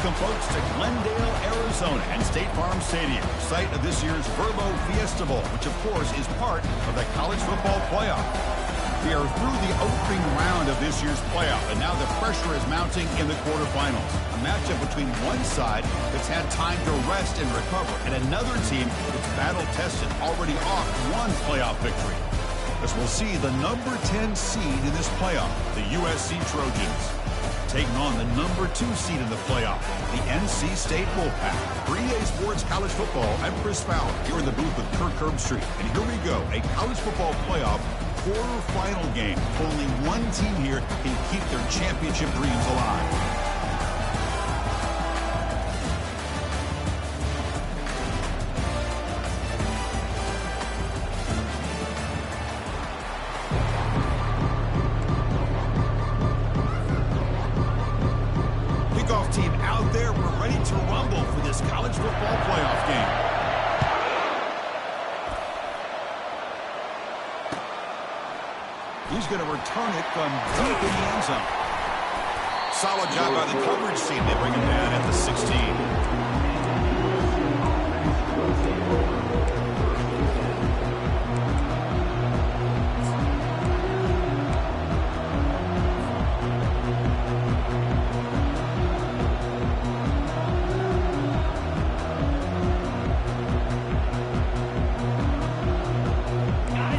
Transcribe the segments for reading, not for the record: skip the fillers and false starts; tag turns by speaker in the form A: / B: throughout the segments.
A: Welcome, folks, to Glendale, Arizona and State Farm Stadium, site of this year's Verbo Fiesta Bowl, which, of course, is part of the college football playoff. We are through the opening round of this year's playoff, and now the pressure is mounting in the quarterfinals. A matchup between one side that's had time to rest and recover, and another team that's battle-tested, already off one playoff victory. As we'll see the number 10 seed in this playoff, the USC Trojans, taking on the number 2 seed in the playoff, the NC State Wolfpack. For EA Sports College Football, I'm Chris Fowler, here in the booth with Kirk Herbstreit. And here we go, a college football playoff quarterfinal game. Only one team here can keep their championship dreams alive. Kickoff team out there. We're ready to rumble for this college football playoff game. He's going to return it from deep in the end zone. Solid job by the coverage team. They bring him down at the 16.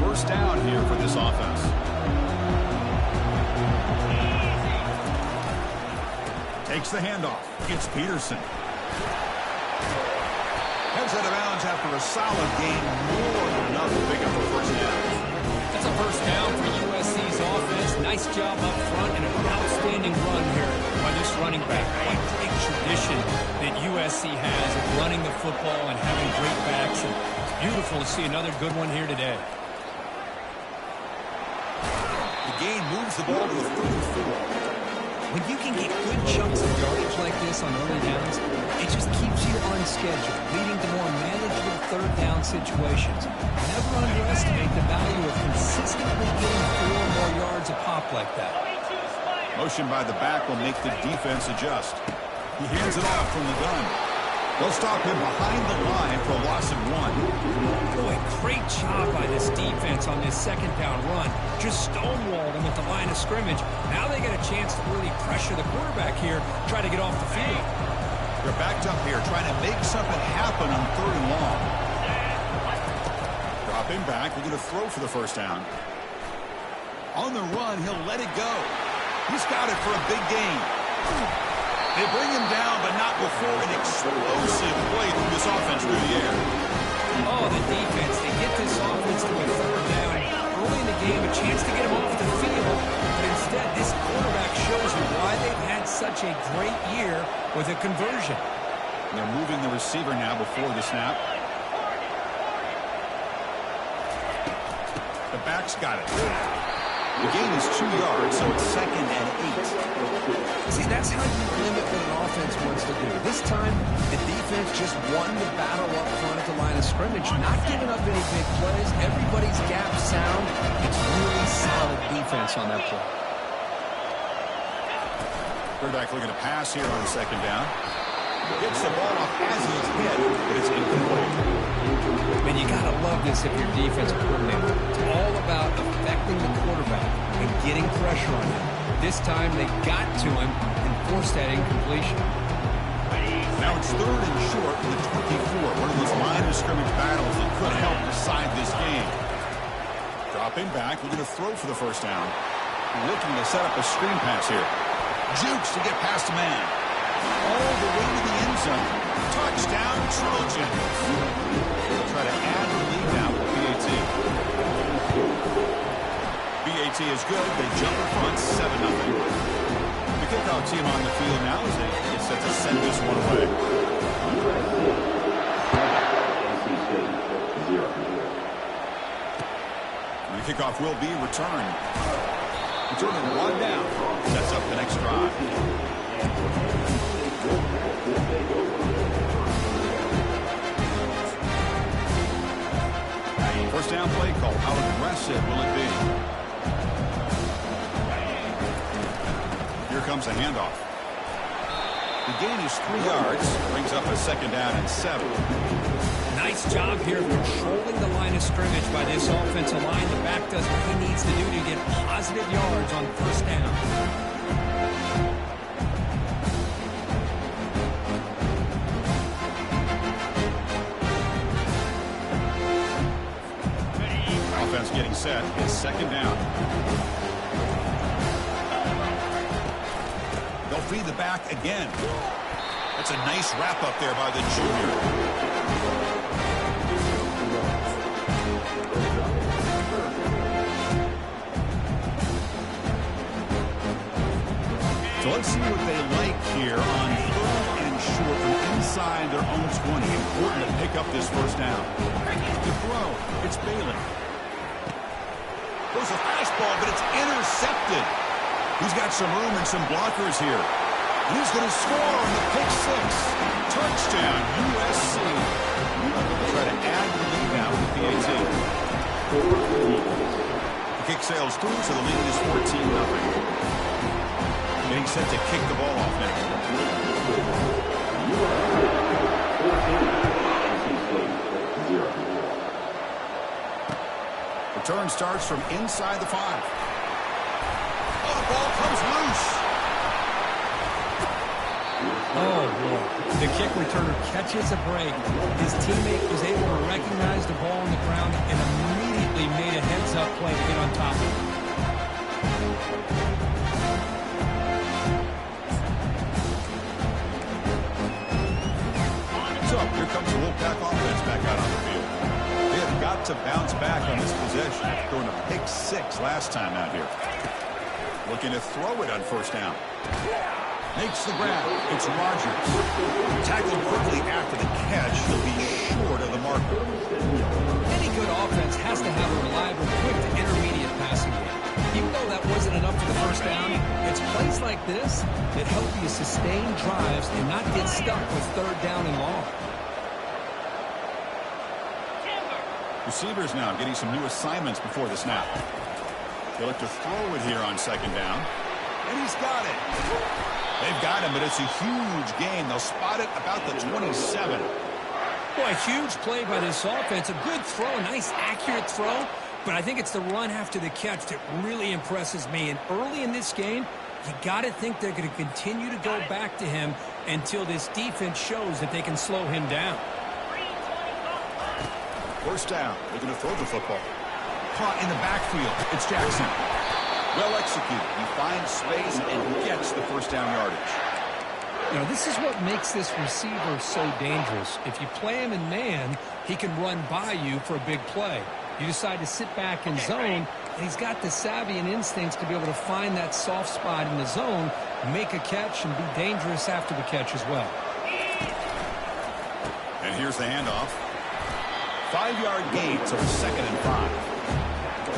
A: First down here for this offense. Takes the handoff. Gets Peterson. Heads out of bounds after a solid game. More than enough to pick up a first down.
B: That's a first down for USC's offense. Nice job up front and an outstanding run here by this running back. What great tradition that USC has of running the football and having great backs. And it's beautiful to see another good one here today.
A: The gain moves the ball to the 34.
B: When you can get good chunks of yardage like this on early downs, it just keeps you on schedule, leading to more manageable third down situations. Never underestimate the value of consistently getting 4 or more yards a pop like that.
A: Motion by the back will make the defense adjust. He hands it off from the gun. They'll stop him behind the line for a loss of 1.
B: Boy, great job by this defense on this second down run. Just stonewalled him at the line of scrimmage. Now they get a chance to really pressure the quarterback here, try to get off the field.
A: They're backed up here, trying to make something happen on 3rd and long. Dropping back, we're going to throw for the first down. On the run, he'll let it go. He's got it for a big gain. They bring him down, but not before an explosive play from this offense through the air.
B: Oh, the defense, they get this offense to a 3rd down. Early in the game, a chance to get him off the field. But instead, this quarterback shows you why they've had such a great year with a conversion.
A: They're moving the receiver now before the snap. The back's got it. The gain is 2 yards, so it's 2nd and 8.
B: See, that's how you limit what an offense wants to do. This time, the defense just won the battle up front at the line of scrimmage, not giving up any big plays. Everybody's gap sound. It's really solid defense on that play.
A: Quarterback looking to pass here on 2nd down. Gets the ball off as he's hit, but it's incomplete.
B: Man, you got to love this if you're defensive coordinator. It's all about affecting the quarterback and getting pressure on him. This time, they got to him and forced that incompletion.
A: Now it's 3rd and short from the 24. One of those line of scrimmage battles that could help decide this game. Dropping back, we're going to throw for the first down. Looking to set up a screen pass here. Jukes to get past a man. All the way to the end zone. Touchdown, Trojans. They'll try to add the lead now with BAT. BAT is good. They jump in front 7-0. The kickoff team on the field now as they get set to send this one away. And the kickoff will be returned. Returning 1 down. Sets up the next drive. First down play call. How aggressive will it be? Here comes a handoff. The gain is 3 yards. Brings up a 2nd down and 7.
B: Nice job here of controlling the line of scrimmage by this offensive line. The back does what he needs to do to get positive yards on 1st down.
A: Offense getting set. It's 2nd down. They'll feed the back again. That's a nice wrap up there by the junior. So let's see what they like here on 3rd and short from inside their own 20. Important to pick up this 1st down. The throw. It's Bailey. Goes a fastball, but it's intercepted. He's got some room and some blockers here. And he's going to score on the pick 6. Touchdown, USC. Try to add the lead now with the PAT. The kick sails through, so the lead is 14-0. Getting set to kick the ball off now. Return starts from inside the 5. Oh, the ball comes loose.
B: Oh, boy. The kick returner catches a break. His teammate was able to recognize the ball on the ground and immediately made a heads-up play to get on top of it.
A: So, here comes the Wolfpack offense back out on the field. They have got to bounce back on this possession. Throwing a pick 6 last time out here. Looking to throw it on 1st down. Makes the grab. It's Rogers. Tackled quickly after the catch. He'll be short of the marker.
B: Any good offense has to have a reliable, quick to intermediate passing game. Even though that wasn't enough for the 1st down, it's plays like this that help you sustain drives and not get stuck with 3rd down and long.
A: Receivers now getting some new assignments before the snap. They look to throw it here on 2nd down. And he's got it. They've got him, but it's a huge gain. They'll spot it about the 27.
B: Boy, a huge play by this offense. A good throw, a nice accurate throw. But I think it's the run after the catch that really impresses me. And early in this game, you got to think they're going to continue to go back to him until this defense shows that they can slow him down.
A: 1st down. They're going to throw the football. Caught in the backfield. It's Jackson. Well executed. He finds space and gets the 1st down yardage.
B: You know, this is what makes this receiver so dangerous. If you play him in man, he can run by you for a big play. You decide to sit back in zone, and he's got the savvy and instincts to be able to find that soft spot in the zone, make a catch, and be dangerous after the catch as well.
A: And here's the handoff. 5-yard gain, so it's 2nd and 5.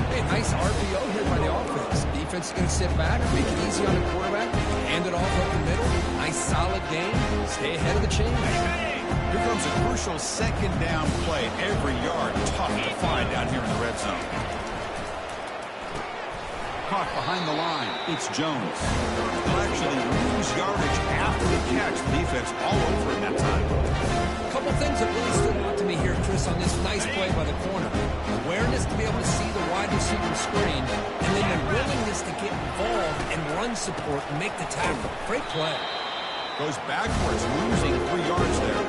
B: Hey, nice RPO here by the offense. Defense is going to sit back, make it easy on the quarterback, hand it off up the middle. Nice solid game. Stay ahead of the chain.
A: Here comes a crucial 2nd down play. Every yard tough to find down here in the red zone. Caught behind the line. It's Jones. They'll actually lose yardage after the catch. The defense all over him that time.
B: A couple things that really stood out to me here, Chris, on this nice play by the corner. Awareness to be able to see the wide receiver screen, and then the willingness to get involved and run support and make the tackle. Great play.
A: Goes backwards, losing 3 yards there.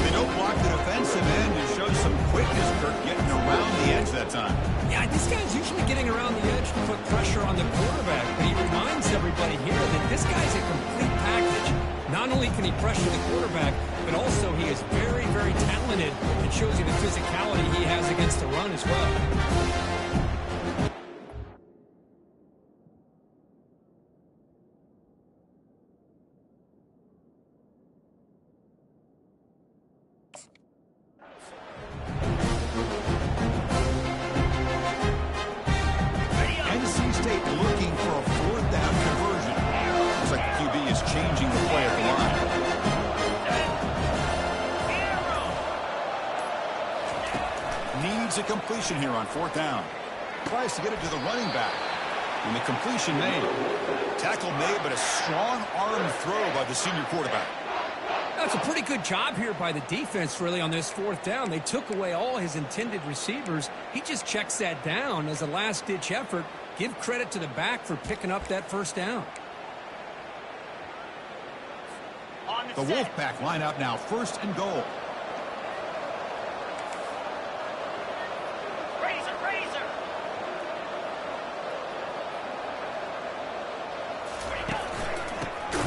A: They don't block the defensive end and show some quickness. Kirk getting around the edge that time.
B: Yeah, this guy's usually getting around the edge to put pressure on the quarterback, but he reminds everybody here that this guy's a complete package. Not only can he pressure the quarterback, but also he is very, very talented and shows you the physicality he has against the run as well.
A: NC State looking for a 4th down conversion. Looks like the QB is changing the play at the line. Needs a completion here on 4th down. Tries to get it to the running back. And the completion made. Tackle made, but a strong arm throw by the senior quarterback.
B: That's a pretty good job here by the defense, really, on this fourth down. They took away all his intended receivers. He just checks that down as a last-ditch effort. Give credit to the back for picking up that first down.
A: The Wolfpack line up now, 1st and goal.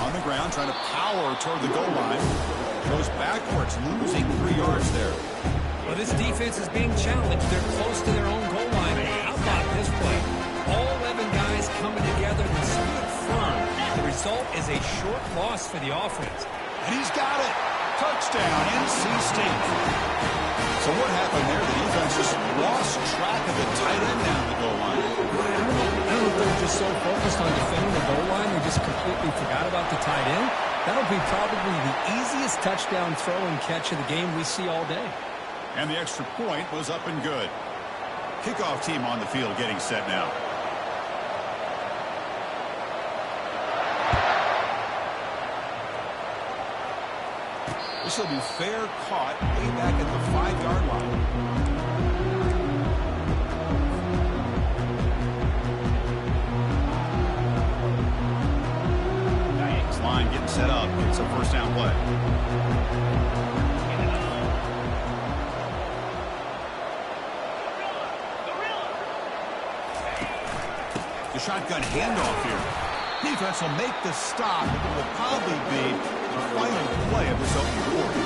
A: On the ground, trying to power toward the goal line. Goes backwards, losing 3 yards there.
B: Well, this defense is being challenged. They're close to their own goal line. How about this play? All 11 guys coming together and stood firm. The result is a short loss for the offense.
A: And he's got it. Touchdown, NC State. So what happened there? The defense just lost track of the tight end down the goal line.
B: I don't know if they're just so focused on defending the goal line, they just completely forgot about the tight end. That'll be probably the easiest touchdown throw and catch of the game we see all day.
A: And the extra point was up and good. Kickoff team on the field getting set now. This will be fair caught way back at the 5-yard line. This line getting set up. It's a first down play. The shotgun handoff here. Defense will make the stop. It will probably be the final play of this opening quarter.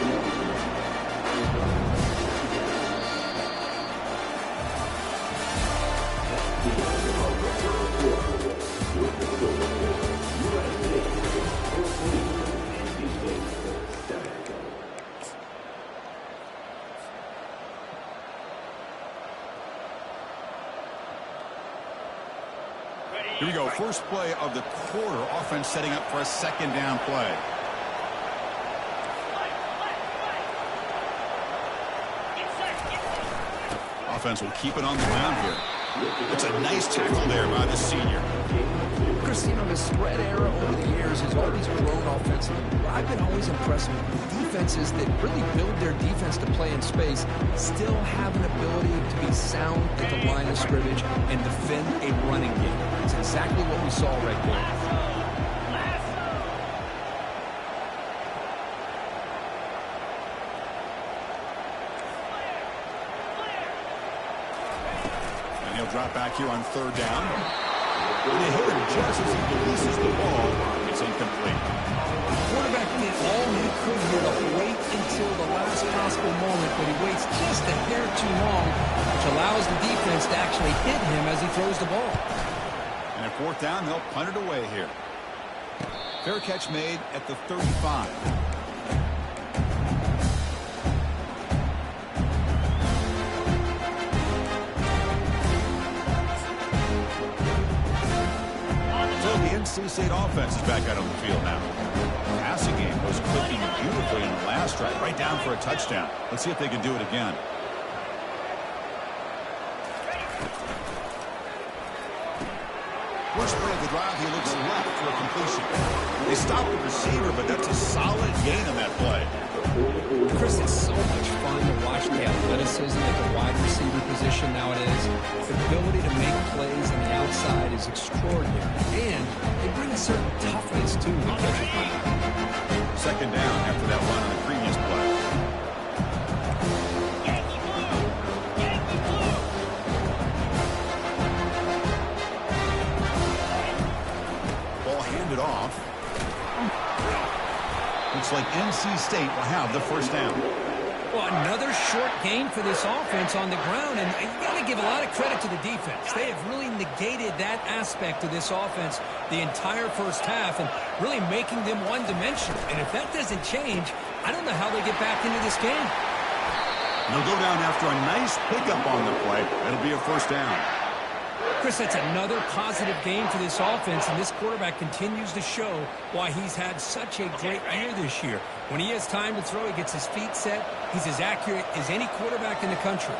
A: Here we go. First play of the quarter. Offense setting up for a 2nd down play. Offense will keep it on the ground here. It's a nice tackle there by the senior.
C: Chris, you know, the spread era over the years has always grown offensively. I've been always impressed with defenses that really build their defense to play in space, still have an ability to be sound at the line of scrimmage and defend a running game. It's exactly what we saw right there.
A: Drop back here on 3rd down. And they hit him just as he releases the ball. It's incomplete.
B: The quarterback did all he could here to wait until the last possible moment, but he waits just a hair too long, which allows the defense to actually hit him as he throws the ball.
A: And at 4th down, they'll punt it away here. Fair catch made at the 35. NC State offense is back out on the field now. The passing game was clicking beautifully in the last drive, right down for a touchdown. Let's see if they can do it again. First play of the drive, he looks left for a completion. They stop the receiver, but that's a solid gain on that play.
B: Chris, it's so much fun to watch the athleticism at the wide receiver position nowadays. The ability to make plays on the outside is extraordinary. And they bring a certain toughness, too, to catch it.
A: 2nd down after that run on the previous play. Ball handed off. Looks like NC State will have the first down.
B: Well, another short gain for this offense on the ground, and you got to give a lot of credit to the defense. They have really negated that aspect of this offense the entire first half and really making them one-dimensional. And if that doesn't change, I don't know how they get back into this game.
A: They'll go down after a nice pickup on the play. That'll be a first down.
B: Chris, that's another positive game for this offense, and this quarterback continues to show why he's had such a great year this year. When he has time to throw, he gets his feet set. He's as accurate as any quarterback in the country.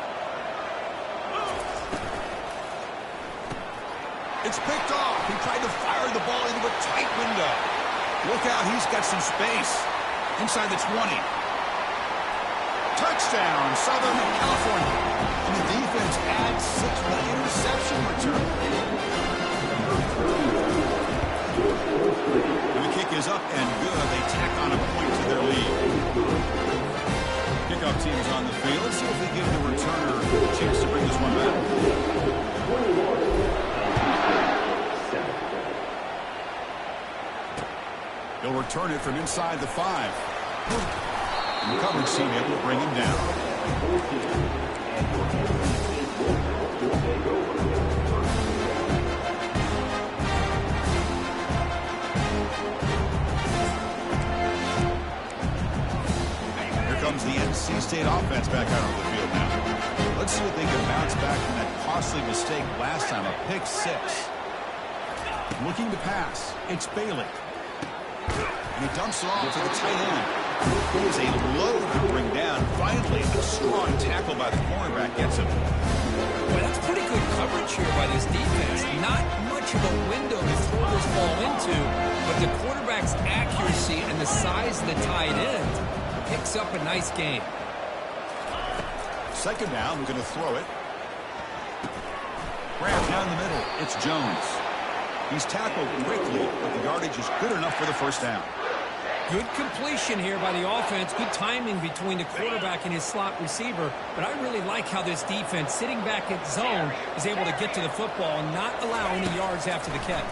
A: It's picked off. He tried to fire the ball into a tight window. Look out, he's got some space. Inside the 20. Touchdown, Southern California. And the defense adds 6 for the interception return. And the kick is up and good. They tack on a point to their lead. Kickoff team is on the field. Let's see if they give the returner a chance to bring this one back. He'll return it from inside the 5. The coverage team able to bring him down. Here comes the NC State offense back out on the field now. Let's see if they can bounce back from that costly mistake last time, a pick 6. Looking to pass. It's Bailey. And he dumps it off to the tight end. It is a load to bring down. Finally, a strong tackle by the cornerback gets him.
B: Boy, that's pretty good coverage here by this defense. Not much of a window to throw this ball into, but the quarterback's accuracy and the size of the tight end picks up a nice game.
A: Second down, we're going to throw it. Grab down the middle. It's Jones. He's tackled quickly, but the yardage is good enough for the first down.
B: Good completion here by the offense. Good timing between the quarterback and his slot receiver. But I really like how this defense, sitting back at zone, is able to get to the football and not allow any yards after the catch.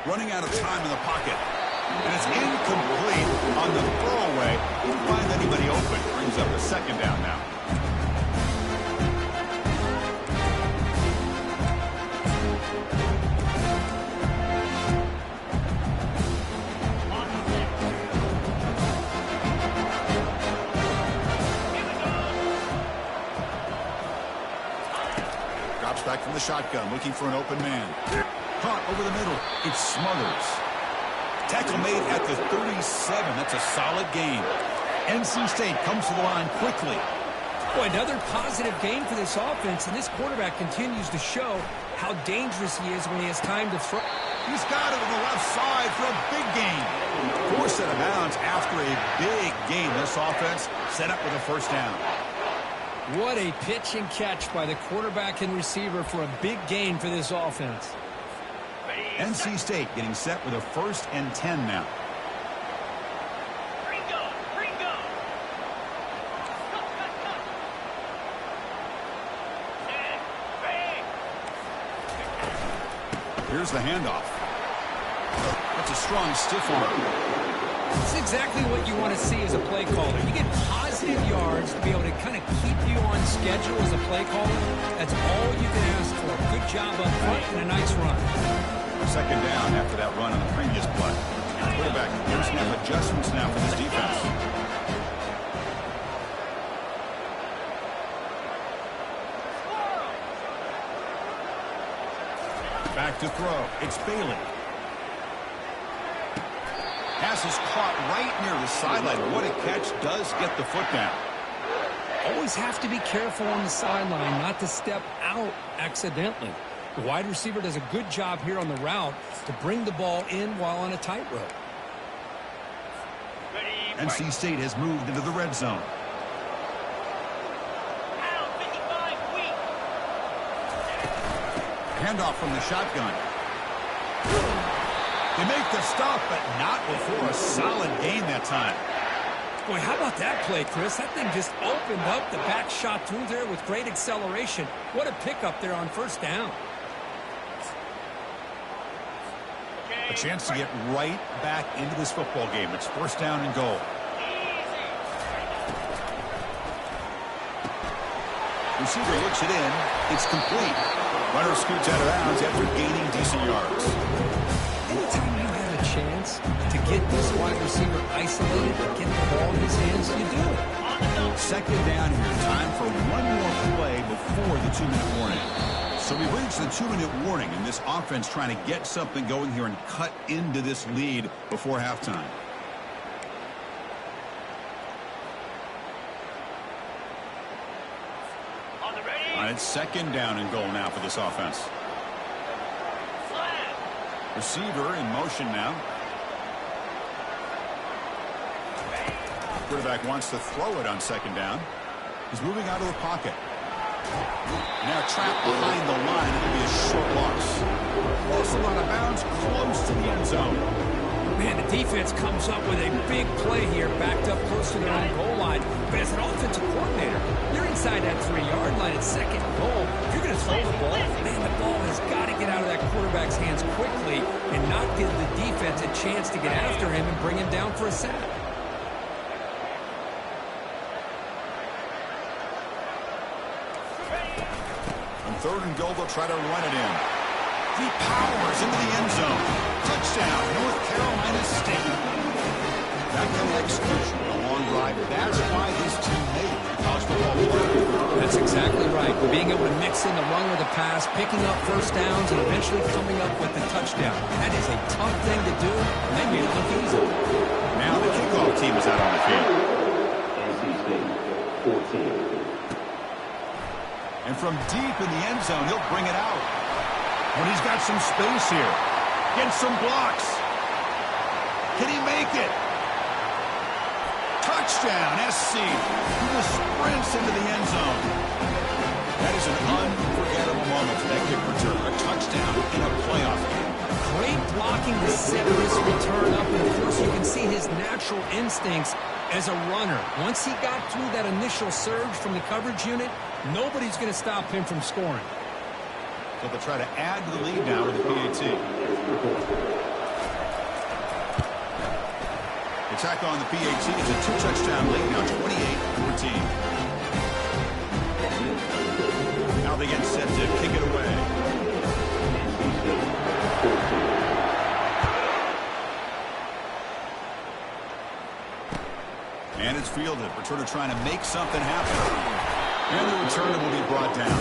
A: Running out of time in the pocket. And it's incomplete on the throwaway. Didn't find anybody open. Brings up a second down now. Back from the shotgun, looking for an open man. Caught over the middle. It's Smothers. Tackle made at the 37. That's a solid gain. NC State comes to the line quickly.
B: Boy, another positive gain for this offense, and this quarterback continues to show how dangerous he is when he has time to throw.
A: He's got it on the left side for a big gain. 4 set of bounds after a big gain. This offense set up with a first down.
B: What a pitch and catch by the quarterback and receiver for a big gain for this offense.
A: NC State getting set with a 1st and 10 now. Here's the handoff. That's a strong stiff arm.
B: It's exactly what you want to see as a play caller. You get positive yards to be able to kind of keep you on schedule as a play caller. That's all you can ask for. Good job up front and a nice run.
A: Second down after that run on the previous play. Quarterback gives enough adjustments now for this defense. Back to throw. It's Bailey. Pass is caught right near the sideline. What a catch. Does get the foot down.
B: Always have to be careful on the sideline not to step out accidentally. The wide receiver does a good job here on the route to bring the ball in while on a tightrope.
A: NC State has moved into the red zone. Handoff from the shotgun. They make the stop, but not before a solid gain that time.
B: Boy, how about that play, Chris? That thing just opened up. The back shot through there with great acceleration. What a pickup there on first down.
A: A chance to get right back into this football game. It's 1st down and goal. Receiver looks it in. It's complete. Runner scoots out of bounds after gaining decent yards.
B: Anytime you have a chance to get this wide receiver isolated, get the ball in his hands, you do it.
A: Second down here. Time for one more play before the 2-minute warning. So we've reached the 2-minute warning, and this offense trying to get something going here and cut into this lead before halftime. And it's second down and goal now for this offense. Receiver in motion now. Quarterback wants to throw it on second down. He's moving out of the pocket. Now trapped behind the line. It'll be a short loss. Also out of bounds, close to the end zone.
B: Man, the defense comes up with a big play here, backed up close to their own goal line. But as an offensive coordinator, you're inside that 3-yard line at second goal. If you're going to throw the ball, man, the ball has got to get out of that quarterback's hands quickly and not give the defense a chance to get after him and bring him down for a sack.
A: On third and goal, they'll try to run it in. He powers into the end zone. Touchdown, North Carolina State. That kind of execution, a long drive. That's why this team made the college football playoff.
B: That's exactly right. Being able to mix in the run with the pass, picking up first downs, and eventually coming up with the touchdown. That is a tough thing to do, and they made it look easy.
A: Now the kickoff team is out on the field.
D: NC State, 14.
A: And from deep in the end zone, he'll bring it out. When he's got some space here. Gets some blocks. Can he make it? Touchdown, SC. He just sprints into the end zone. That is an unforgettable moment for that kick return. A touchdown in a playoff game.
B: Great blocking to set this return up, and of course you can see his natural instincts as a runner. Once he got through that initial surge from the coverage unit, nobody's going to stop him from scoring.
A: So they'll try to add to the lead now with the PAT. The tackle on the PAT is a 2-touchdown lead, now 28-14. Now they get set to kick it away. And it's fielded. Returner trying to make something happen. And the returner will be brought down.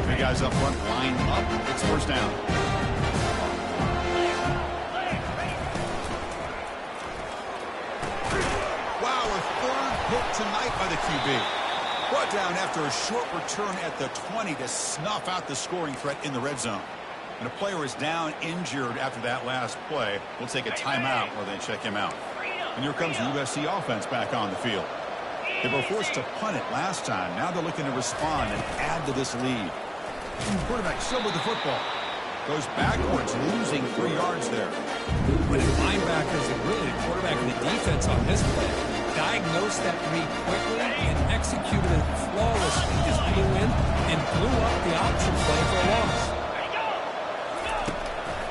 A: Three guys up front, line up. It's first down. Wow, a third hit tonight by the QB. Brought down after a short return at the 20 to snuff out the scoring threat in the red zone. And a player is down injured after that last play. We'll take a timeout while they check him out. And here comes the USC offense back on the field. They were forced to punt it last time. Now they're looking to respond and add to this lead. Quarterback still with the football. Goes backwards, losing 3 yards there.
B: But the linebackers and really the quarterback and the defense on this play diagnosed that read quickly and executed it flawlessly. Just flew in and blew up the option play for a loss.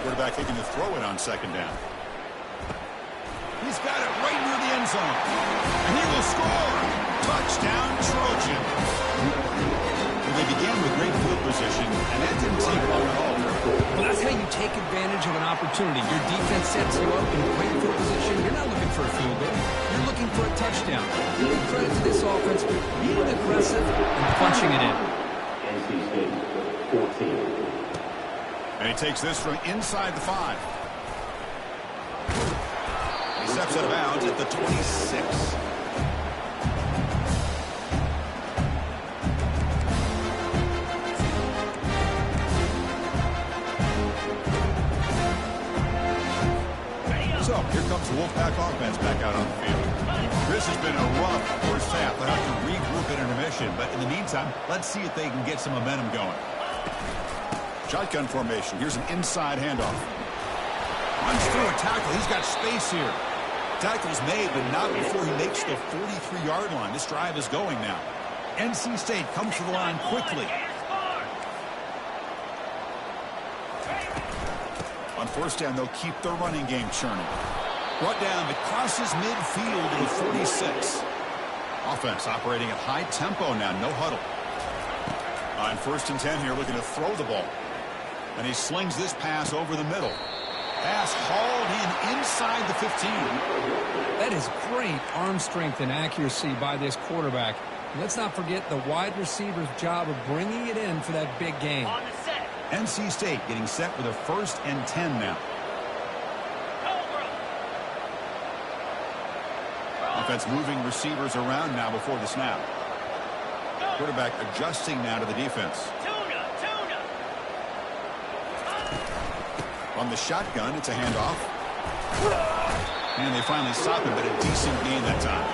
A: Quarterback looking to throw it on second down. He's got it right near the end zone. And he will score. Touchdown, Trojan. Well, they began with great field position, and that didn't take long at all.
B: Well, that's how you take advantage of an opportunity. Your defense sets you up in great field position. You're not looking for a field goal. You're looking for a touchdown. Give credit to this offense for being aggressive and punching it in.
D: NC State, 14.
A: And he takes this from inside the 5. He steps out of bounds at the 26. So, here comes the Wolfpack offense back out on the field. This has been a rough first half. They'll have to regroup at intermission, but in the meantime, let's see if they can get some momentum going. Shotgun formation. Here's an inside handoff. Runs through a tackle. He's got space here. Tackle's made, but not before he makes the 43-yard line. This drive is going now. NC State comes to the line quickly. On first down, they'll keep their running game churning. Brought down, but crosses midfield to the 46. Offense operating at high tempo now, no huddle. On first and 10 here, looking to throw the ball. And he slings this pass over the middle. Pass hauled in inside the 15.
B: That is great arm strength and accuracy by this quarterback. Let's not forget the wide receiver's job of bringing it in for that big game.
E: On the set.
A: NC State getting set with a 1st and 10 now. Offense moving receivers around now before the snap. Quarterback adjusting now to the defense. On the shotgun, it's a handoff. And they finally stop him, but a decent gain that time.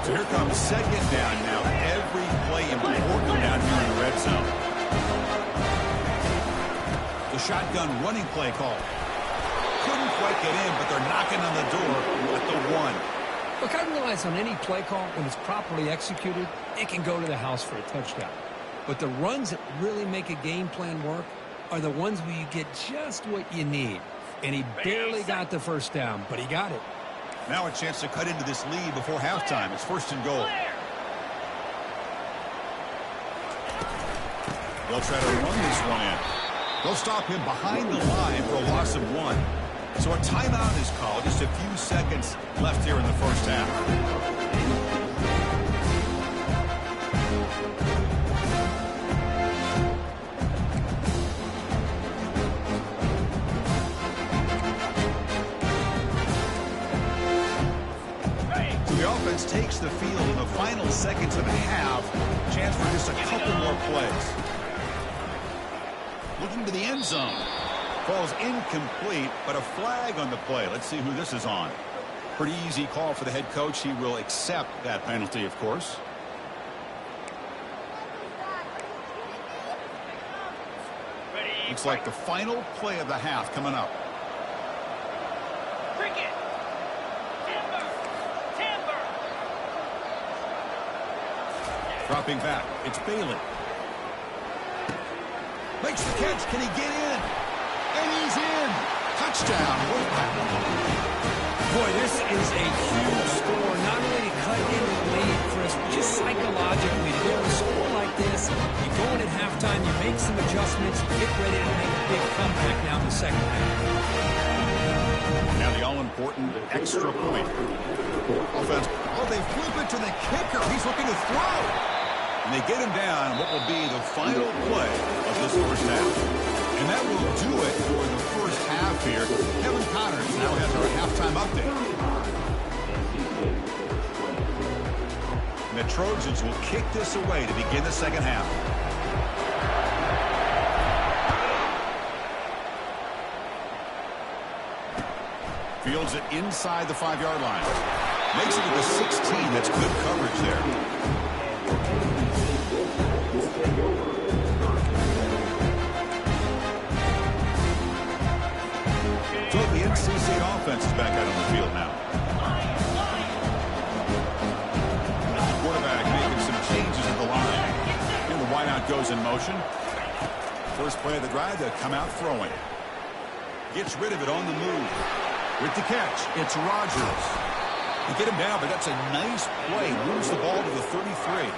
A: So here comes 2nd down now. Every play important down here in the red zone. The shotgun running play call. Couldn't quite get in, but they're knocking on the door at the 1.
B: Look, I realize on any play call, when it's properly executed, it can go to the house for a touchdown. But the runs that really make a game plan work are the ones where you get just what you need. And he barely got the 1st down, but he got it.
A: Now a chance to cut into this lead before halftime. It's 1st and goal. They'll try to run this one in. They'll stop him behind the line for a loss of 1. So a timeout is called. Just a few seconds left here in the 1st half. Takes the field in the final seconds of the half. Chance for just a couple more plays. Looking to the end zone. Falls incomplete, but a flag on the play. Let's see who this is on. Pretty easy call for the head coach. He will accept that penalty, of course. Looks like the final play of the half coming up. Dropping back. It's Bailey. Makes the catch. Can he get in? And he's in. Touchdown.
B: Boy, this is a huge score. Not only to cut into the lead, Chris, but just psychologically to be able to score like this. You go in at halftime, you make some adjustments, you get ready to make a big comeback now in the 2nd half.
A: Now the all-important extra point. Offense. Oh, they flip it to the kicker. He's looking to throw. And they get him down what will be the final play of this 1st half. And that will do it for the 1st half here. Kevin Connors now has our halftime update. And the Trojans will kick this away to begin the 2nd half. Fields it inside the 5-yard line. Makes it to the 16. That's good coverage there. So the NC State offense is back out on the field now. The quarterback making some changes at the line. And the wideout goes in motion. First play of the drive to come out throwing. Gets rid of it on the move. With the catch, it's Rogers. They get him down, but that's a nice play. Moves the ball to the 33.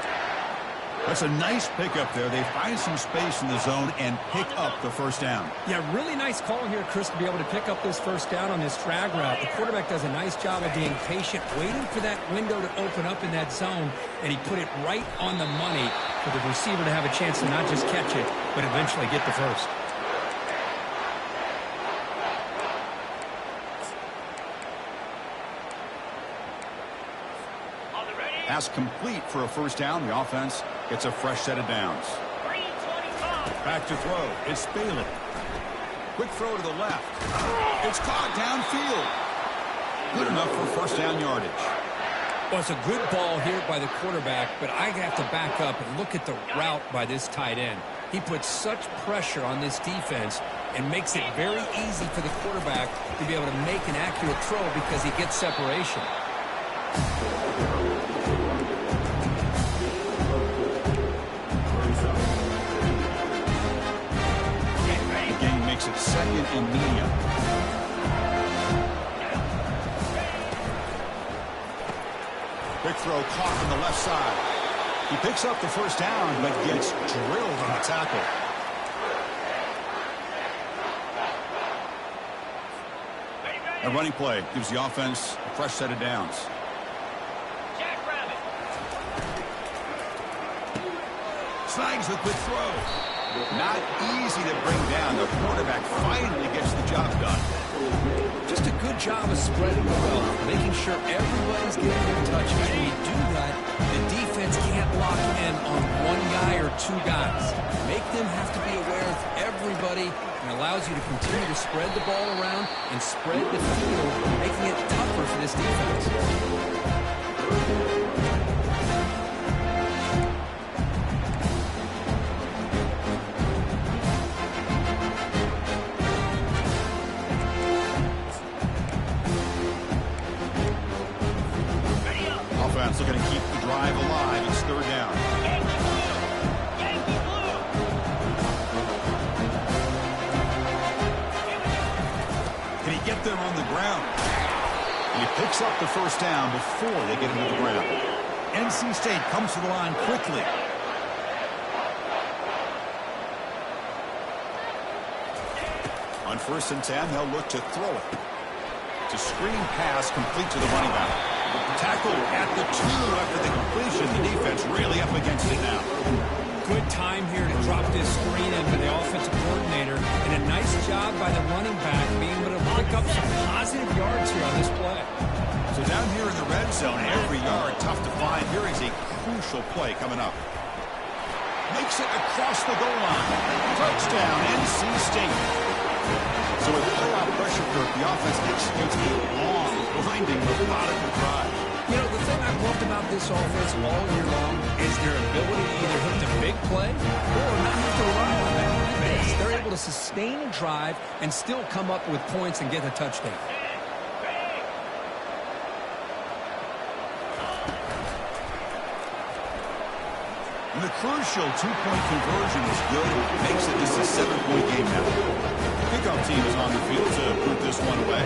A: That's a nice pickup there. They find some space in the zone and pick up the 1st down.
B: Yeah, really nice call here, Chris, to be able to pick up this 1st down on this drag route. The quarterback does a nice job of being patient, waiting for that window to open up in that zone, and he put it right on the money for the receiver to have a chance to not just catch it, but eventually get the 1st.
A: Pass complete for a 1st down. The offense gets a fresh set of downs. Back to throw. It's Bailey. Quick throw to the left. It's caught downfield. Good enough for 1st down yardage.
B: Well, it's a good ball here by the quarterback, but I have to back up and look at the route by this tight end. He puts such pressure on this defense and makes it very easy for the quarterback to be able to make an accurate throw because he gets separation.
A: Makes it 2nd and medium. Quick throw caught on the left side. He picks up the 1st down, but gets drilled on the tackle. A running play gives the offense a fresh set of downs. Snags a quick throw. Not easy to bring down. The quarterback finally gets the job done.
C: Just a good job of spreading the wealth, making sure everybody's getting their touches. When you do that, the defense can't lock in on one guy or two guys. Make them have to be aware of everybody, and allows you to continue to spread the ball around and spread the field, making it tougher for this defense.
A: Looking to keep the drive alive. It's third down. Can he get them on the ground? He picks up the first down before they get him to the ground. NC State comes to the line quickly. On 1st and 10, they'll look to throw it. It's a screen pass complete to the running back. Tackled at the 2 after the completion. The defense really up against it now.
B: Good time here to drop this screen in for the offensive coordinator, and a nice job by the running back being able to pick up some positive yards here on this play.
A: So down here in the red zone, every yard tough to find. Here is a crucial play coming up. Makes it across the goal line. Touchdown, NC State. So with full-out pressure curve, the offense executes a long, blinding, methodical drive.
C: You know, the thing I've loved about this offense all year long is their ability to either hit the big play or not have to run on that like this. They're able to sustain a drive and still come up with points and get a touchdown.
A: And the crucial 2-point conversion is good. Makes it just a 7-point game now. Kickoff team is on the field to put this one away.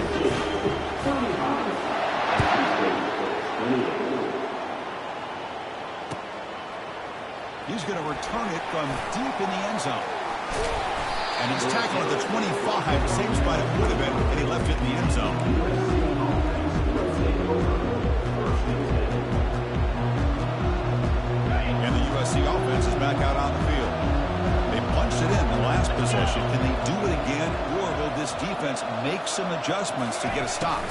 A: He's going to return it from deep in the end zone. And he's tackled at the 25. Same spot it would have been, and he left it in the end zone. And the USC offense is back out on the field. They punched it in the last possession. Can they do it again, or will this defense make some adjustments to get a stop?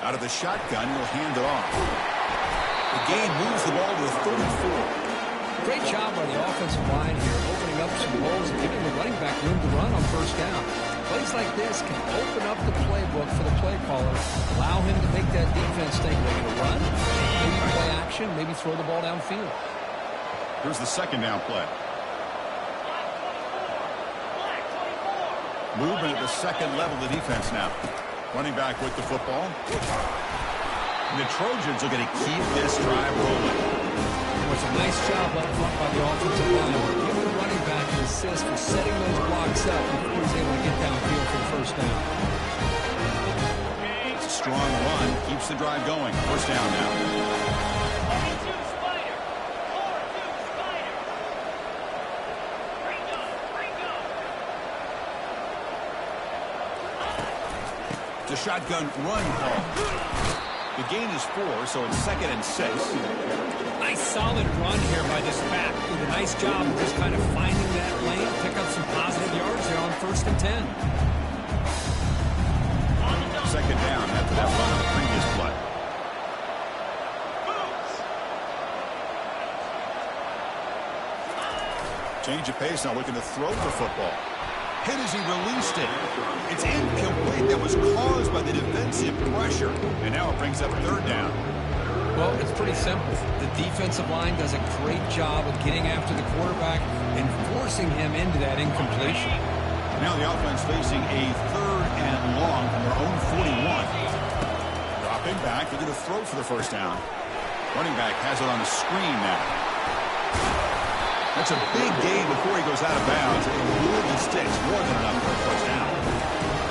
A: Out of the shotgun, he'll hand it off. The game moves the ball to the 34.
C: Great job by the offensive line here, opening up some holes and giving the running back room to run on first down. Plays like this can open up the playbook for the play caller, allow him to make that defense think they're going to run, maybe play action, maybe throw the ball downfield.
A: Here's the second down play. Movement at the second level of the defense now. Running back with the football. And the Trojans are going to keep this drive rolling.
C: It's a nice job up front by the offensive line. Giving the running back an assist for setting those blocks up before he's able to get downfield for the first down.
A: It's a strong run. Keeps the drive going. First down now. It's a shotgun run call. The gain is 4, so it's 2nd and 6.
B: Nice solid run here by this back. Did a nice job of just kind of finding that lane, pick up some positive yards there on 1st and 10.
A: Second down after that run on the previous play. Change of pace now, looking to throw the football. Hit as he released it. It's incomplete. That was caused by the defensive pressure. And now it brings up third down.
C: Well, it's pretty simple. The defensive line does a great job of getting after the quarterback and forcing him into that incompletion.
A: Now the offense facing a 3rd and long from their own 41. Dropping back. They're going to throw for the first down. Running back has it on the screen now. That's a big gain before he goes out of bounds. And move the sticks more than enough for a first down.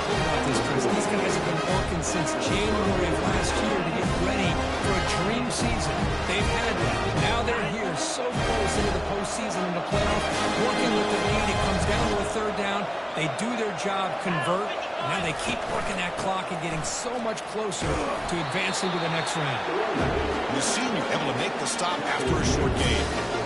B: Think about this, Chris. These guys have been working since January of last year to get ready for a dream season. They've had that. Now they're here so close into the postseason and the playoff, working with the lead. It comes down to a third down. They do their job, convert. Now they keep working that clock and getting so much closer to advancing to the next round.
A: The senior able to make the stop after a short game.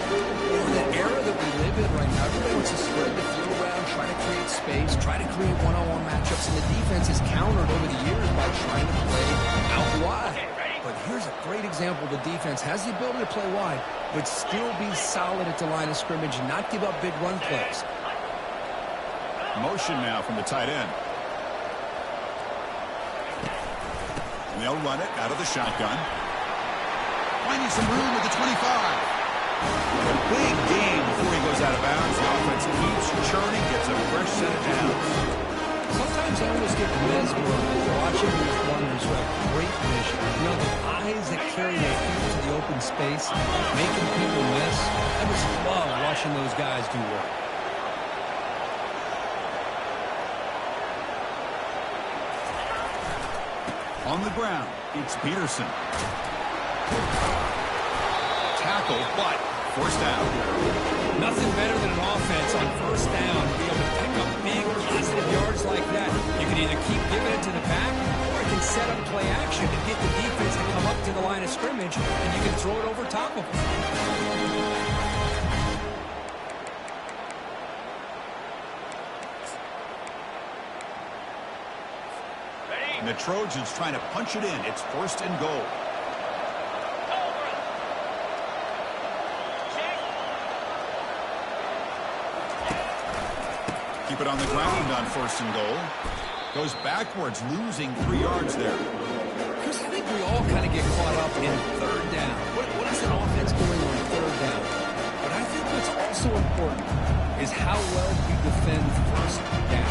C: The the era that we live in right now, everybody wants to spread the field around, try to create space, try to create one-on-one matchups, and the defense is countered over the years by trying to play out wide. But here's a great example. The defense has the ability to play wide, but still be solid at the line of scrimmage and not give up big run plays.
A: Motion now from the tight end. And they'll run it out of the shotgun. Finding some room at the 25. And a big gain before he goes out of bounds. The offense keeps churning, gets a fresh set of downs.
C: Sometimes I almost get mesmerized watching these runners who have great vision. You know, the eyes that carry their feet to the open space, making people miss. I just love watching those guys do work.
A: On the ground, it's Peterson. Tackle, but forced down.
B: Nothing better than an offense on first down to be able to pick up big, positive yards like that. You can either keep giving it to the back, or it can set up play action and get the defense to come up to the line of scrimmage, and you can throw it over top of them.
A: And the Trojans trying to punch it in. It's first and goal. Keep it on the ground on first and goal. Goes backwards, losing 3 yards there.
C: Chris, I think we all kind of get caught up in third down. What is an offense doing on third down? But I think what's also important is how well you defend first down.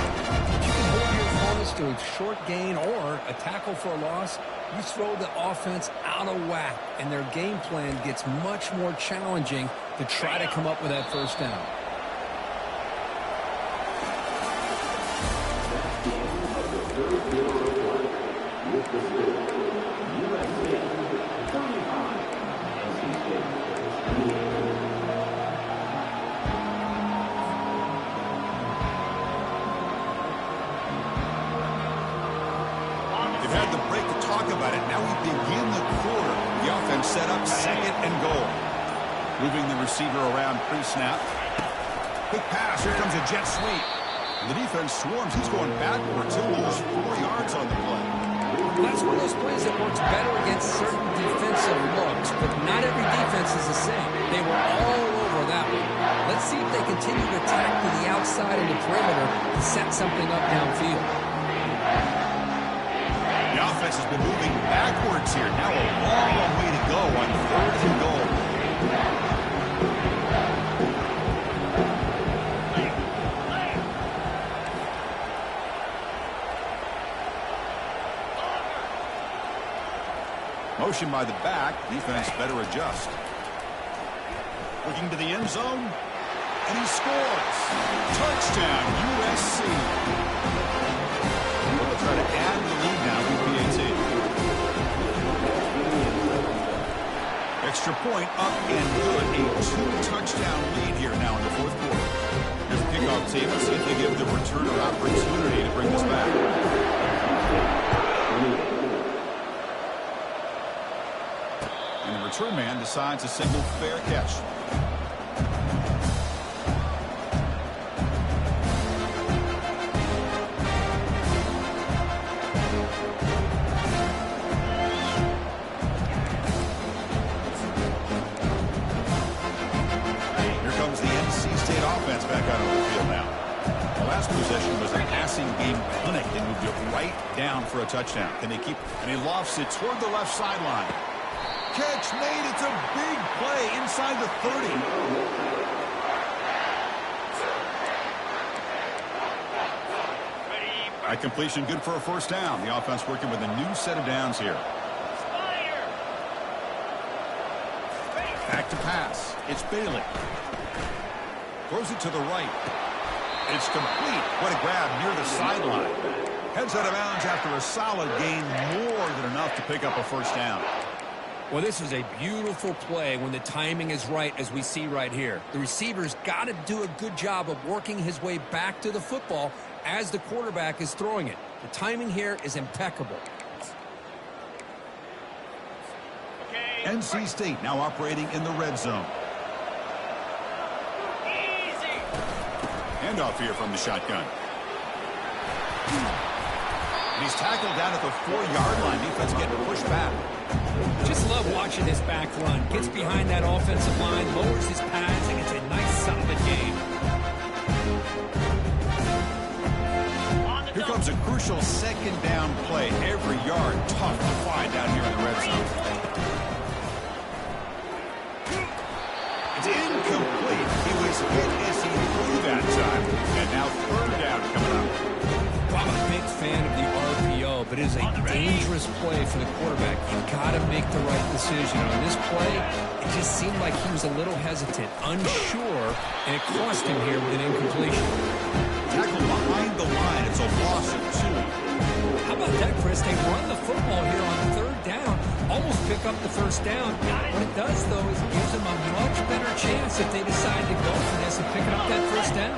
C: If you can hold your opponents to a short gain or a tackle for a loss, you throw the offense out of whack, and their game plan gets much more challenging to try to come up with that first down.
A: They've had the break to talk about it. Now we begin the quarter. The offense set up second and goal. Moving the receiver around pre-snap. Quick pass. Here comes a jet sweep. And the defense swarms. He's going backwards. He'll lose 4 yards on the play.
C: That's one of those plays that works better against certain defensive looks, but not every defense is the same. They were all over that one. Let's see if they continue to attack to the outside of the perimeter to set something up downfield.
A: The offense has been moving backwards here. Now a long way to go on third and goal. Motion by the back. Defense better adjust. Looking to the end zone. And he scores. Touchdown, USC. They'll try to add the lead now with PAT. Extra point up and good. A 2-touchdown lead here now in the fourth quarter. Here's the kickoff team. Let's see if they give the returner opportunity to bring this back. And the return man decides a single fair catch. Here comes the NC State offense back out on the field now. The last possession was a passing game clinic. They moved it right down for a touchdown. Can they keep? And he lofts it toward the left sideline. Catch made. It's a big play inside the 30. At completion, good for a first down. The offense working with a new set of downs here. Back to pass. It's Bailey. Throws it to the right. It's complete. What a grab near the sideline. Heads out of bounds after a solid gain, more than enough to pick up a first down.
C: Well, this is a beautiful play when the timing is right, as we see right here. The receiver's got to do a good job of working his way back to the football as the quarterback is throwing it. The timing here is impeccable.
A: NC State now operating in the red zone. Handoff here from the shotgun. And he's tackled down at the 4-yard line. Defense getting pushed back.
B: Just love watching this back run. Gets behind that offensive line, lowers his pads, and it's a nice, solid game.
A: Here comes a crucial second down play. Every yard tough to find down here in the red zone. It's incomplete. He was hit as he threw that time. And now third down coming up.
B: I'm a big fan of the RPO, but it is a dangerous play for the quarterback. You've got to make the right decision. On this play, it just seemed like he was a little hesitant, unsure, and it cost him here with an incompletion.
A: Tackle behind the line. It's a loss of 2.
B: How about that, Chris? They run the football here on third down, almost pick up the first down. What it does, though, is it gives them a much better chance if they decide to go for this and picking up that first down.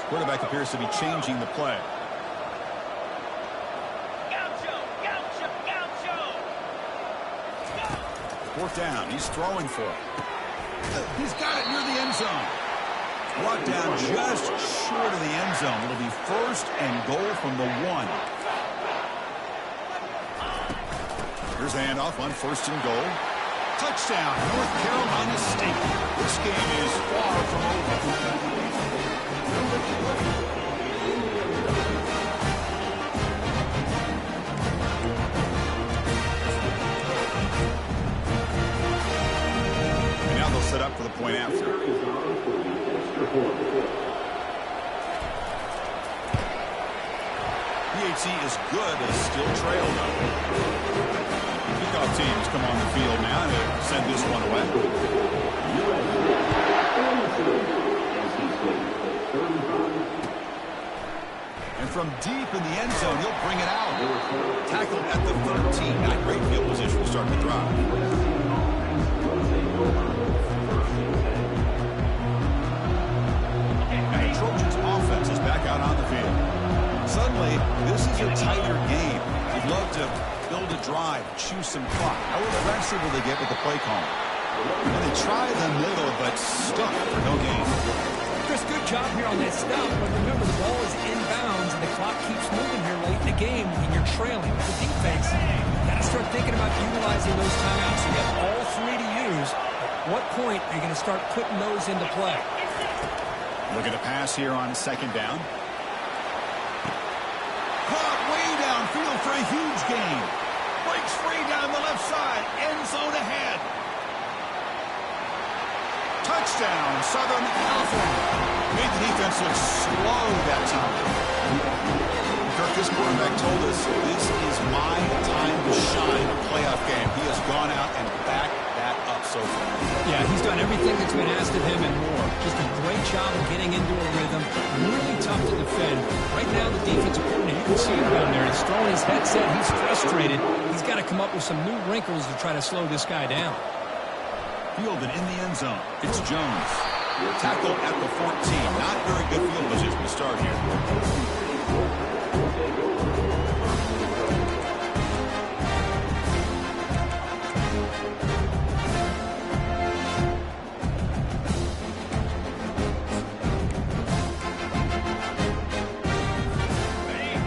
A: Quarterback appears to be changing the play. Fourth down. He's throwing for it. He's got it near the end zone. Brought down just short of the end zone. It'll be first and goal from the 1. Here's the handoff on first and goal. Touchdown, North Carolina State. This game is far from over. And now they'll set up for the point after. PHC is good, but still trailed though. Kickoff teams come on the field now to send this one away. And from deep in the end zone, he'll bring it out. Tackled at the 13. Not great field position to start the drive. And the Trojans offense is back out on the field. Suddenly, this is a tighter game. You'd love to build a drive, choose some clock. How aggressive will they get with the play call? And they try the middle, but stuck for no gain.
B: Chris, good job here on that stop, but remember the ball is inbounds and the clock keeps moving here late in the game and you're trailing with the defense. You got to start thinking about utilizing those timeouts. You have all 3 to use. At what point are you going to start putting those into play?
A: Looking to pass here on second down. Caught way downfield for a huge gain. Breaks free down the left side. End zone ahead. Touchdown, Southern California. Made the defense look slow that time. Kirk, this quarterback told us this is my time to shine a playoff game. He has gone out and backed that up so far.
B: Yeah, he's done everything that's been asked of him and more. Just a great job of getting into a rhythm. Really tough to defend. Right now, the defensive coordinator, you can see him down there. He's throwing his headset. He's frustrated. He's got to come up with some new wrinkles to try to slow this guy down.
A: Fielded in the end zone. It's Jones. Tackled at the 14. Not very good field position to start here.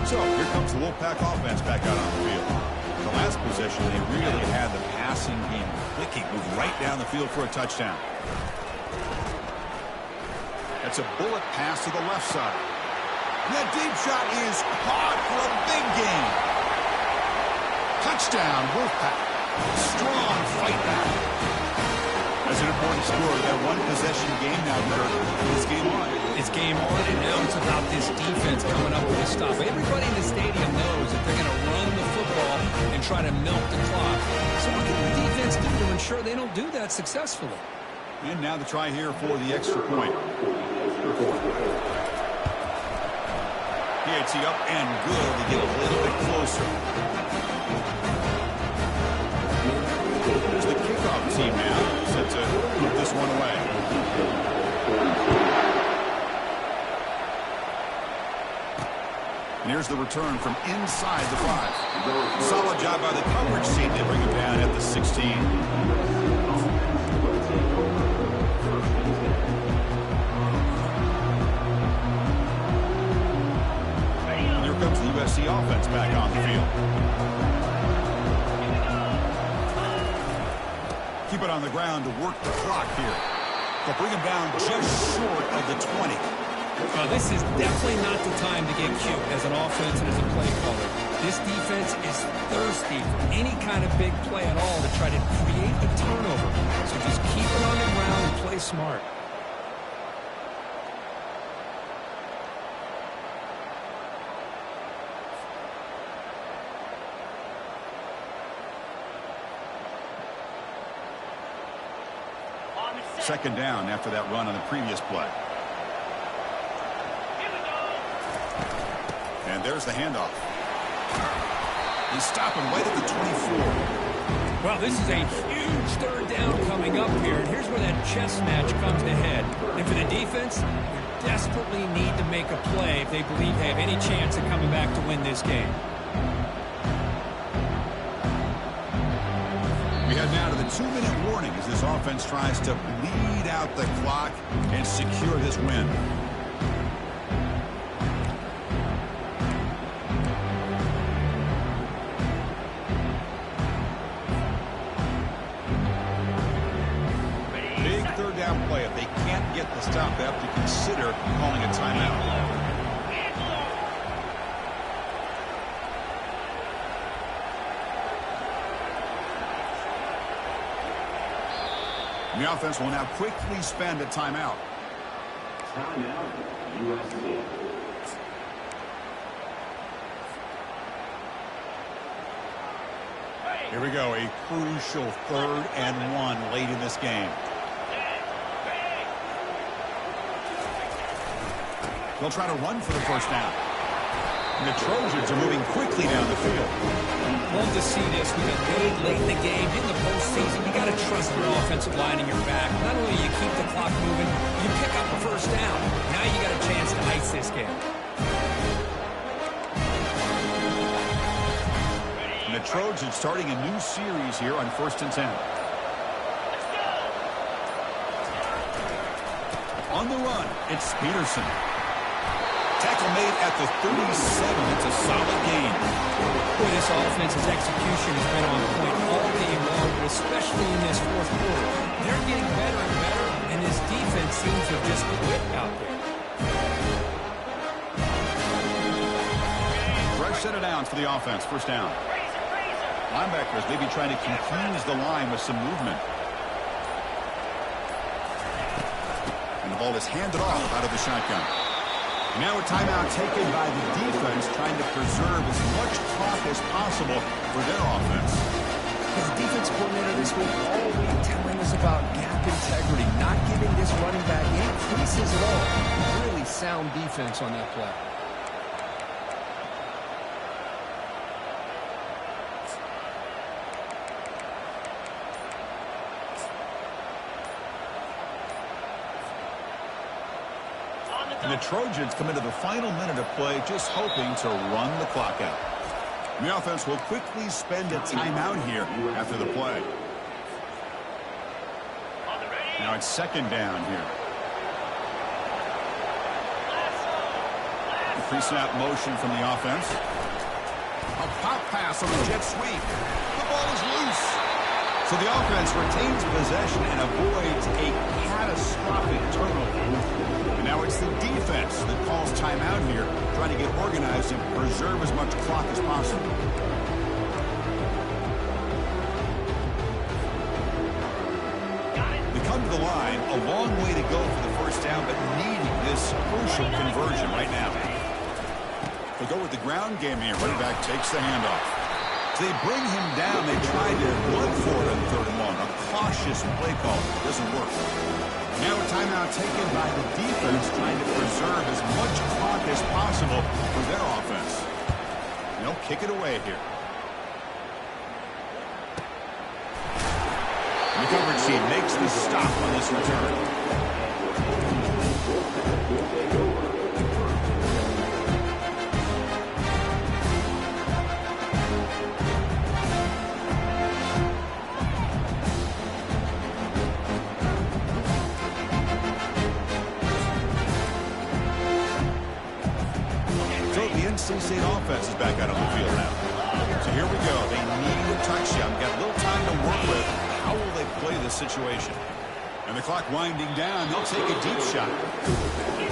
A: So here comes the Wolfpack offense back out on the field. The last possession, they really had the passing game clicking. Moved right down the field for a touchdown. That's a bullet pass to the left side. That deep shot is caught for a big gain. Touchdown, Wolfpack. Strong fight back. That's an important score. That one possession game now, Kirk. It's game on.
B: It's game on, and now it's about this defense coming up with a stop. Everybody in the stadium knows that they're going to run the football and try to milk the clock. So what can the defense do to ensure they don't do that successfully?
A: And now the try here for the extra point. PAT up and good to get a little bit closer. There's the kickoff team now, set to put this one away. And here Here's the return from inside the 5. Solid job by the coverage team to bring him down at the 16. And here comes the USC offense back on the field. Keep it on the ground to work the clock here. They'll bring him down just short of the 20.
B: Well, this is definitely not the time to get cute as an offense and as a play caller. This defense is thirsty for any kind of big play at all to try to create a turnover. So just keep it on the ground and play smart.
A: Second down after that run on the previous play. And there's the handoff. They stop him right at the 24.
B: Well, this is a huge third down coming up here. And here's where that chess match comes to head. And for the defense, they desperately need to make a play if they believe they have any chance of coming back to win this game.
A: We head now to the 2-minute warning as this offense tries to bleed out the clock and secure this win. Big third down play. If they can't get the stop, they have to consider calling a timeout. The offense will now quickly spend a timeout.
D: Timeout, USC.
A: Here we go, a crucial 3rd and 1 late in this game. They'll try to run for the first down. And the Trojans are moving quickly down the field.
B: Love to see this. We got made late in the game, in the postseason. You got to trust your offensive line in your back. Not only you keep the clock moving, you pick up a first down. Now you got a chance to ice this game.
A: And the Trojans starting a new series here on 1st and 10. On the run, it's Peterson. Tackle made at the 37. It's a solid gain.
B: Boy, this offense's execution has been on point all game long, but especially in this 4th quarter. They're getting better and better, and this defense seems to have just quit out there.
A: Fresh set of downs for the offense. First down. Linebackers maybe trying to confuse the line with some movement. And the ball is handed off out of the shotgun. And now a timeout taken by the defense, trying to preserve as much clock as possible for their offense.
C: The defense coordinator this week all week telling us about gap integrity, not giving this running back any creases at all. Really sound defense on that play.
A: And the Trojans come into the final minute of play just hoping to run the clock out. And the offense will quickly spend a timeout here after the play. Now it's 2nd down here. Pre-snap motion from the offense. A pop pass on the jet sweep. The ball is loose. So the offense retains possession and avoids a catastrophic turnover. And now it's the defense that calls timeout here, trying to get organized and preserve as much clock as possible. They come to the line, a long way to go for the first down, but needing this crucial conversion right now. They go with the ground game here. Running back takes the handoff. So they bring him down. They tried to run for it on 3rd and 1. A cautious play call. Doesn't work. Now a timeout taken by the defense, trying to preserve as much clock as possible for their offense. And they'll kick it away here. And the coverage team makes the stop on this return. Tennessee State offense is back out on the field now. So here we go. They need a touchdown. Got a little time to work with. How will they play this situation? And the clock winding down. They'll take a deep shot.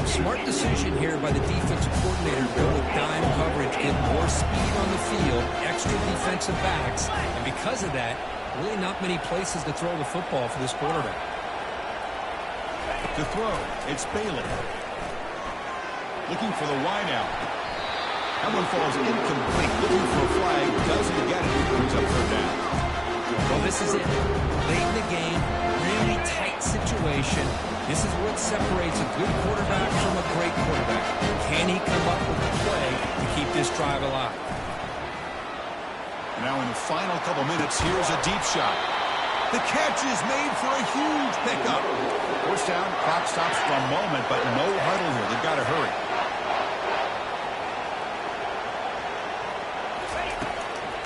C: Smart decision here by the defensive coordinator to go with dime coverage, get more speed on the field, extra defensive backs, and because of that, really not many places to throw the football for this quarterback.
A: To throw, it's Bailey. Looking for the wide out. That one falls incomplete. Looking for a flag. Doesn't get it. Brings up third down.
C: Well, this is it. Late in the game, really tight situation. This is what separates a good quarterback from a great quarterback. Can he come up with a play to keep this drive alive?
A: Now in the final couple minutes, here's a deep shot. The catch is made for a huge pickup. First down, clock stops for a moment, but no huddle here. They've got to hurry.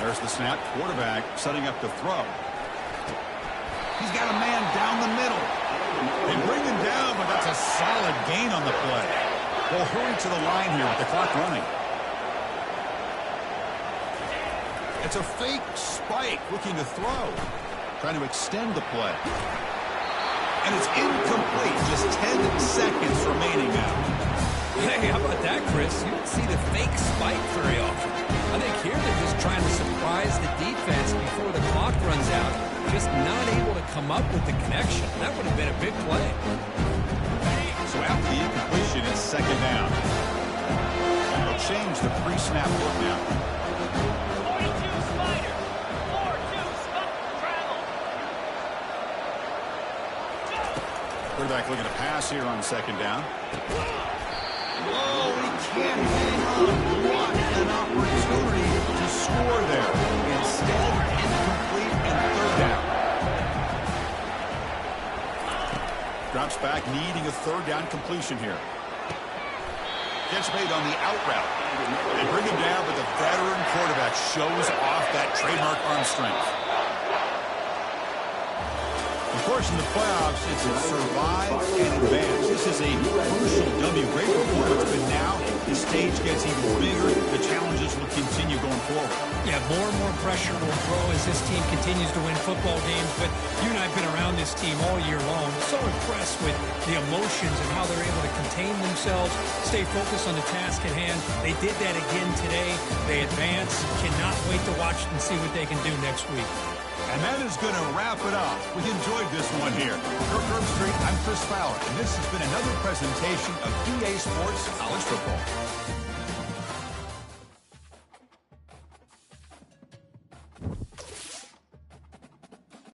A: There's the snap. Quarterback setting up to throw. He's got a man down the middle. They bring him down, but that's a solid gain on the play. They'll hurry to the line here with the clock running. It's a fake spike looking to throw. Trying to extend the play. And it's incomplete. Just 10 seconds remaining now.
C: Hey, how about that, Chris? You don't see the fake spike very often. I think here they're just trying to surprise the defense before the clock runs out. Just not able to come up with the connection. That would have been a big play.
A: So after the incompletion, it's second down. They'll change the pre-snap look now.
E: 42 Spider. 4-2 travel.
A: Quarterback looking to pass here on second down. Whoa, he can't hang on. What an opportunity to score there. Instead, incomplete and third down. Drops back, needing a third down completion here. Catch made on the out route. They bring him down, but the veteran quarterback shows off that trademark arm strength. Of course, in the playoffs, it's a survive and advance. This is a crucial W. Great performance, but now the stage gets even bigger. The challenges will continue going forward.
B: Yeah, more and more pressure will grow as this team continues to win football games. But you and I have been around this team all year long. So impressed with the emotions and how they're able to contain themselves, stay focused on the task at hand. They did that again today. They advance. Cannot wait to watch and see what they can do next week.
A: And that is going to wrap it up. We enjoyed this one here. For Kirk Herbstreit, I'm Chris Fowler, and this has been another presentation of EA Sports College Football.